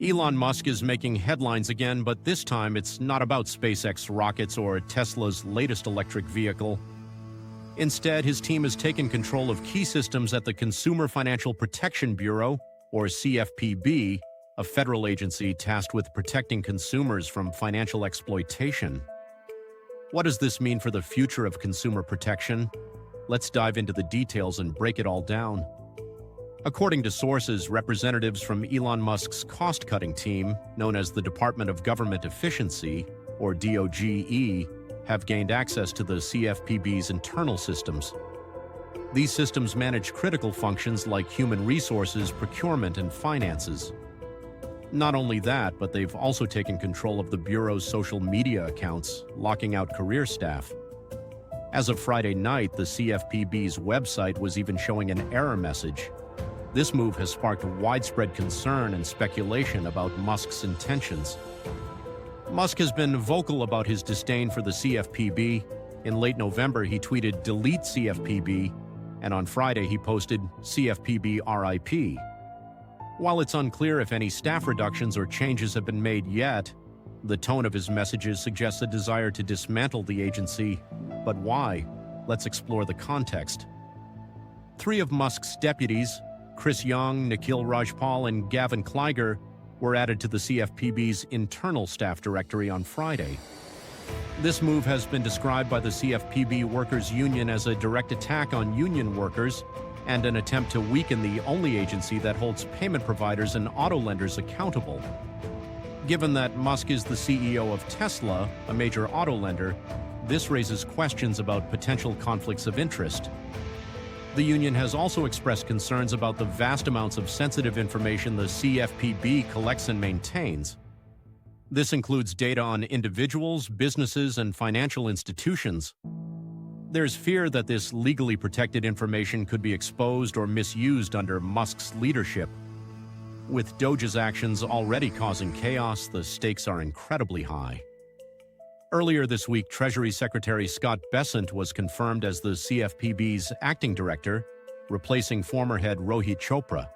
Elon Musk is making headlines again, but this time it's not about SpaceX rockets or Tesla's latest electric vehicle. Instead, his team has taken control of key systems at the Consumer Financial Protection Bureau, or CFPB, a federal agency tasked with protecting consumers from financial exploitation. What does this mean for the future of consumer protection? Let's dive into the details and break it all down. According to sources, representatives from Elon Musk's cost-cutting team, known as the Department of Government Efficiency, or DOGE, have gained access to the CFPB's internal systems. These systems manage critical functions like human resources, procurement, and finances. Not only that, but they've also taken control of the Bureau's social media accounts, locking out career staff. As of Friday night, the CFPB's website was even showing an error message. This move has sparked widespread concern and speculation about Musk's intentions. Musk has been vocal about his disdain for the CFPB. In late November, he tweeted, "Delete CFPB," and on Friday he posted, "CFPB RIP." While it's unclear if any staff reductions or changes have been made yet, the tone of his messages suggests a desire to dismantle the agency. But why? Let's explore the context. 3 of Musk's deputies, Chris Young, Nikhil Rajpal, and Gavin Kleiger, were added to the CFPB's internal staff directory on Friday. This move has been described by the CFPB Workers Union as a direct attack on union workers and an attempt to weaken the only agency that holds payment providers and auto lenders accountable. Given that Musk is the CEO of Tesla, a major auto lender, this raises questions about potential conflicts of interest. The union has also expressed concerns about the vast amounts of sensitive information the CFPB collects and maintains. This includes data on individuals, businesses, and financial institutions. There's fear that this legally protected information could be exposed or misused under Musk's leadership. With Doge's actions already causing chaos, the stakes are incredibly high. Earlier this week, Treasury Secretary Scott Bessent was confirmed as the CFPB's acting director, replacing former head Rohit Chopra.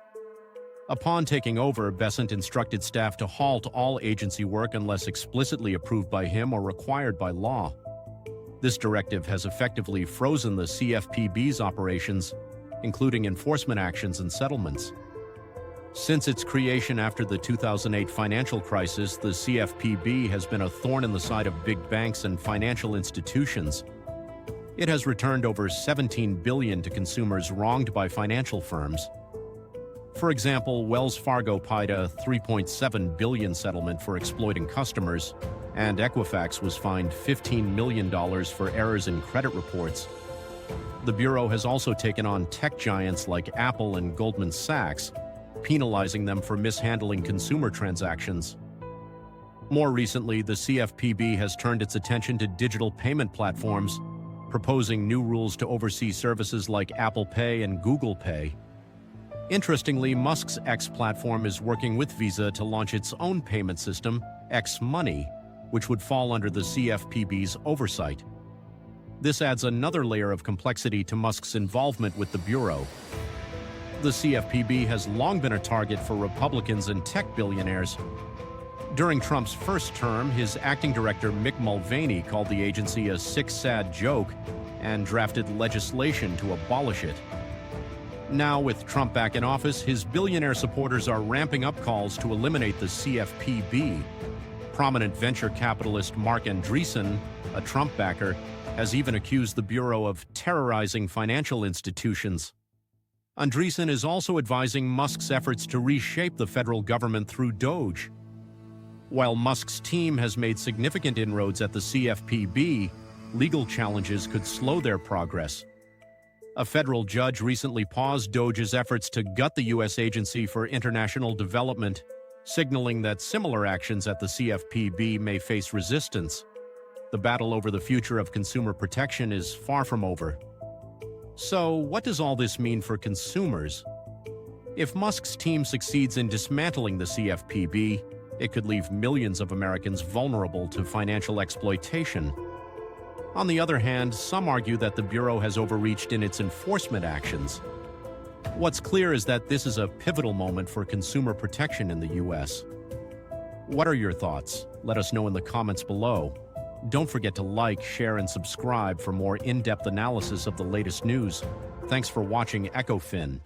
Upon taking over, Bessent instructed staff to halt all agency work unless explicitly approved by him or required by law. This directive has effectively frozen the CFPB's operations, including enforcement actions and settlements. Since its creation after the 2008 financial crisis, the CFPB has been a thorn in the side of big banks and financial institutions. It has returned over $17 billion to consumers wronged by financial firms. For example, Wells Fargo paid a $3.7 billion settlement for exploiting customers, and Equifax was fined $15 million for errors in credit reports. The Bureau has also taken on tech giants like Apple and Goldman Sachs, penalizing them for mishandling consumer transactions. More recently, the CFPB has turned its attention to digital payment platforms, proposing new rules to oversee services like Apple Pay and Google Pay. Interestingly, Musk's X platform is working with Visa to launch its own payment system, X Money, which would fall under the CFPB's oversight. This adds another layer of complexity to Musk's involvement with the Bureau. The CFPB has long been a target for Republicans and tech billionaires. During Trump's first term, his acting director Mick Mulvaney called the agency a sick, sad joke and drafted legislation to abolish it. Now, with Trump back in office, his billionaire supporters are ramping up calls to eliminate the CFPB. Prominent venture capitalist Mark Andreessen, a Trump backer, has even accused the Bureau of terrorizing financial institutions. Andreessen is also advising Musk's efforts to reshape the federal government through Doge. While Musk's team has made significant inroads at the CFPB, legal challenges could slow their progress. A federal judge recently paused Doge's efforts to gut the U.S. Agency for International Development, signaling that similar actions at the CFPB may face resistance. The battle over the future of consumer protection is far from over. So, what does all this mean for consumers? If Musk's team succeeds in dismantling the CFPB, it could leave millions of Americans vulnerable to financial exploitation. On the other hand, some argue that the Bureau has overreached in its enforcement actions. What's clear is that this is a pivotal moment for consumer protection in the U.S. What are your thoughts? Let us know in the comments below. Don't forget to like, share, and subscribe for more in-depth analysis of the latest news. Thanks for watching EchoFin.